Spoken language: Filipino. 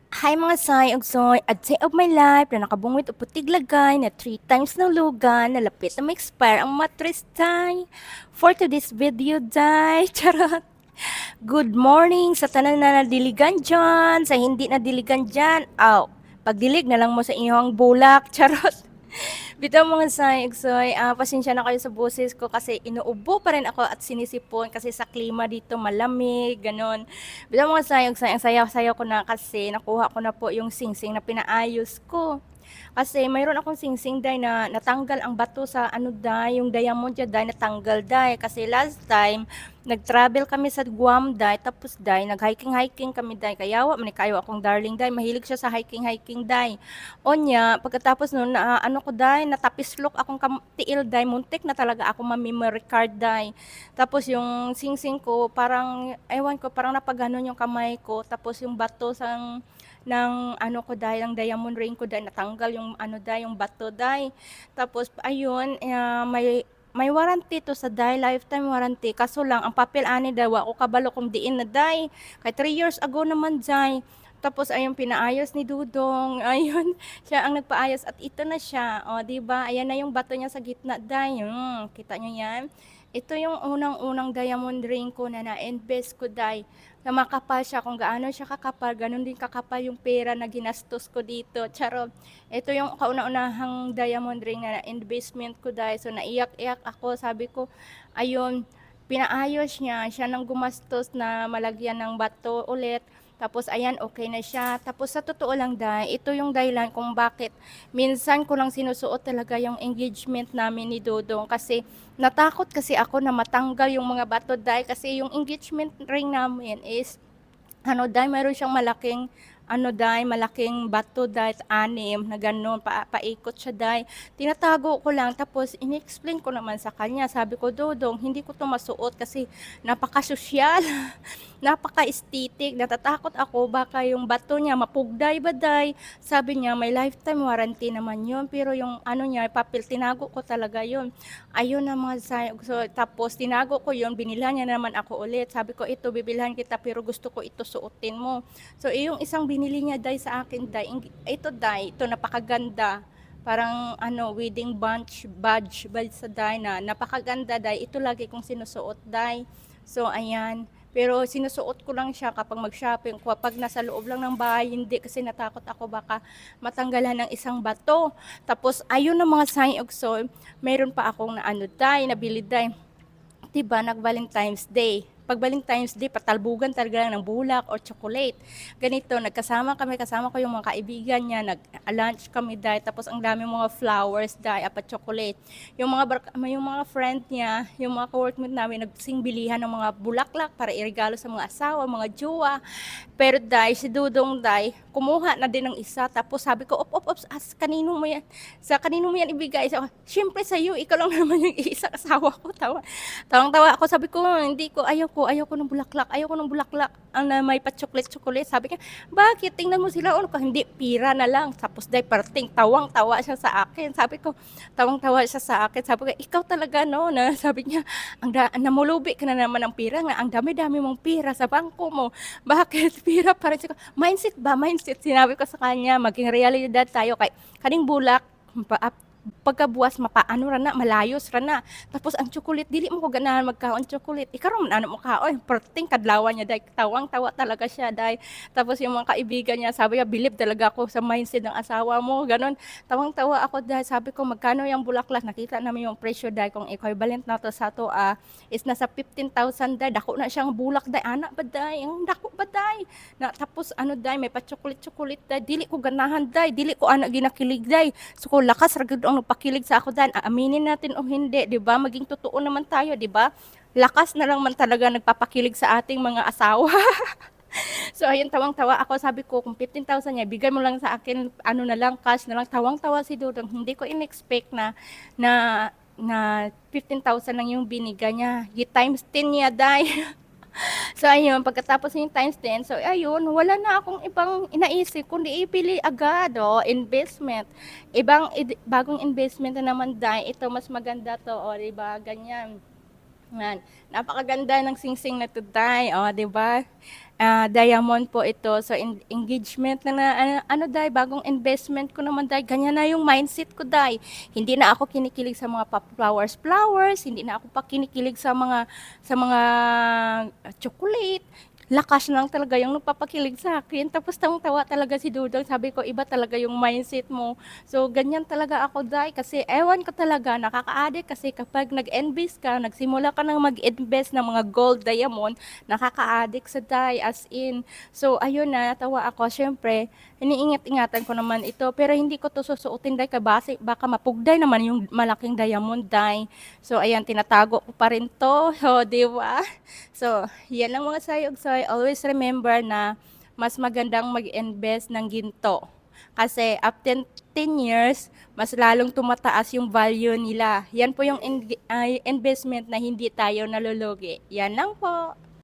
Hi mga Sai ug Soy, at say of my life na nakabungwit og putig lagay na 3 times na lugan, nalapit na ma-expire ang mattress day. For today's video day, charot. Good morning sa tanan na nadiligan dyan, sa hindi nadiligan dyan. Aw, pagdilig na lang mo sa inyong bulak, charot. Bitaw mga saig-soy, pasensya na kayo sa boses ko kasi inuubo pa rin ako at sinisipon kasi sa klima dito malamig, gano'n. Bitaw mga saig-soy, ang sayaw-sayaw ko na kasi nakuha ko na po yung singsing na pinaayos ko. Kasi mayroon akong singsing day na natanggal ang bato sa ano day, yung diamond niya day natanggal day. Kasi last time, nag-travel kami sa Guam day, tapos day, nag-hiking-hiking kami day. Kaya wa man ni kayo akong darling day, mahilig siya sa hiking-hiking day. Onya, pagkatapos nun, na, ano ko day, natapislok akong tiil day, muntik na talaga ako ma-memory card day. Tapos yung singsing ko, parang, ewan ko, parang napaganon yung kamay ko. Tapos yung bato ng ano ko dahil ang diamond ring ko dahil natanggal yung ano dahil yung bato dahil tapos ayun may warranty to sa dahil lifetime warranty kaso lang ang papel ani daw ako kabalo kung diin na dahil kay 3 years ago naman dahil tapos ayun pinaayos ni Dudong ayun siya ang nagpaayos at ito na siya o di ba ayan na yung bato niya sa gitna dahil kita niyo yan ito yung unang-unang diamond ring ko na na-invest ko dahil na makapal siya kung gaano siya kakapal, ganun din kakapal yung pera na ginastos ko dito. Charot. Ito yung kauna-unahang diamond ring na investment ko dahil. So naiyak-iyak ako. Sabi ko, ayun, pinaayos niya. Siya nang gumastos na malagyan ng bato ulit. Tapos ayan, okay na siya. Tapos sa totoo lang dahil, ito yung dahilan kung bakit minsan ko lang sinusuot talaga yung engagement namin ni Dodong kasi natakot kasi ako na matanggal yung mga bato dahil kasi yung engagement ring namin is ano dahil mayroon siyang malaking ano dahil malaking bato dahil anim na gano'n, paikot siya dahil. Tinatago ko lang tapos in-explain ko naman sa kanya. Sabi ko, Dodong, hindi ko to masuot kasi napaka-sosyal, napaka-aesthetic. Natatakot ako baka yung bato niya mapugday ba day. Sabi niya, may lifetime warranty naman yun. Pero yung ano niya, papel, tinago ko talaga yun. Ayun na mga so, tapos tinago ko yun, binilhan niya naman ako ulit. Sabi ko, ito, bibilhan kita pero gusto ko ito suotin mo. So, yung isang binili niya day sa akin day, ito napakaganda. Parang ano, wedding badge sa day na napakaganda day. Ito lagi kong sinusuot day. So, ayan. Pero sinusuot ko lang siya kapag mag-shopping. Kapag nasa loob lang ng bahay, hindi kasi natakot ako baka matanggalan ng isang bato. Tapos, ayun ang mga sign of soul. Meron pa akong na ano day, nabili day. 'Di ba nag-Valentine's Day. Pag Valentine's Day, patalbugan talaga lang ng bulak or chocolate. Ganito, kasama ko yung mga kaibigan niya, nag-lunch kami dahil, tapos ang dami mga flowers dahil, apat chocolate. Yung mga friend niya, yung mga co-workmate namin, nagsingbilihan ng mga bulaklak para iregalo sa mga asawa, mga jowa. Pero dahil si Dudong dahil, kumuha na din ng isa. Tapos sabi ko, kanino mo yan? Kanino mo yan ibigay? So, syempre sa iyo, ikaw lang naman yung isa asawa ko. Tawang-tawa ako. Sabi ko, hindi ko, ayaw ko ng bulaklak. Ayaw ko ng bulaklak. Ang na may pa-chocolate-chocolate. Sabi niya, bakit? Tingnan mo sila. Ano ka? Hindi, pira na lang. Tapos dahil parting, tawang-tawa siya sa akin. Sabi ko, tawang-tawa siya sa akin. Sabi ko, ikaw talaga, no? Na, sabi niya, namulubi ka na naman ng pira nga. Ang dami-dami mong pira sa bangko mo. Bakit? Pira pa rin siya. Mindset ba? Mindset. Sinabi ko sa kanya, maging realidad tayo. Kay kaning bulak, pagkabuwas mapaano ra na malayos ra na tapos ang chocolate dili mo ko ganahan magkaon chocolate ikaron man ano mo kaon perting kadlawan niya dai tawang-tawa talaga siya dai tapos yung mga kaibigan niya sabi niya bilib talaga ako sa mindset ng asawa mo ganon tawang-tawa ako dahil sabi ko magkano yung bulaklak nakita namin yung presyo dai kung equivalent na to sa to is nasa 15,000 dai dako na siyang bulak dai anak ba dai ang dako ba dai na tapos ano dai may pa chocolate dai dili ko ganahan dai dili ko anak ginakilig dai so ko lakas ra gud ang nagpakilig sa ako dan. Aaminin natin o hindi, 'di ba? Maging totoo naman tayo, 'di ba? Lakas na lang man talaga nagpapakilig sa ating mga asawa. So ayun, tawang-tawa ako. Sabi ko, kung 15,000 niya, bigay mo lang sa akin, ano na lang, cash na lang. Tawang-tawa si Dudong. Hindi ko in-expect na, na 15,000 lang yung binigay niya. Times 10 niya, dahil. So ayun, pagkatapos yung times 10, so ayun, wala na akong ibang inaisip kundi ipili agad, investment. Bagong investment na naman dahil ito mas maganda to, 'di ba? Ganyan. Yan, napakaganda ng singsing na 'to, Day, oh, 'di ba? Diamond po ito, so engagement na ano ano, Day, bagong investment ko naman, Day, ganyan na yung mindset ko, Day. Hindi na ako kinikilig sa mga flowers, hindi na ako pa kinikilig sa mga chocolate. Lakas na lang talaga yung nagpapakilig sa akin. Tapos tawang-tawa talaga si Dudong. Sabi ko, iba talaga yung mindset mo. So, ganyan talaga ako, Day. Kasi ewan ko talaga, nakaka-addict kasi kapag nag-invest ka, nagsimula ka nang mag-invest ng mga gold, diamond, nakaka-addict sa Day, as in. So, ayun na, natawa ako. Siyempre, iniingat-ingatan ko naman ito. Pero hindi ko to susuotin, Day, kasi baka mapugday naman yung malaking diamond, Day. So, ayan, tinatago ko pa rin to. So, di ba? So, yan lang mga sayog-soy. Always remember na mas magandang mag-invest ng ginto. Kasi after 10 years, mas lalong tumataas yung value nila. Yan po yung investment na hindi tayo nalulugi. Yan lang po.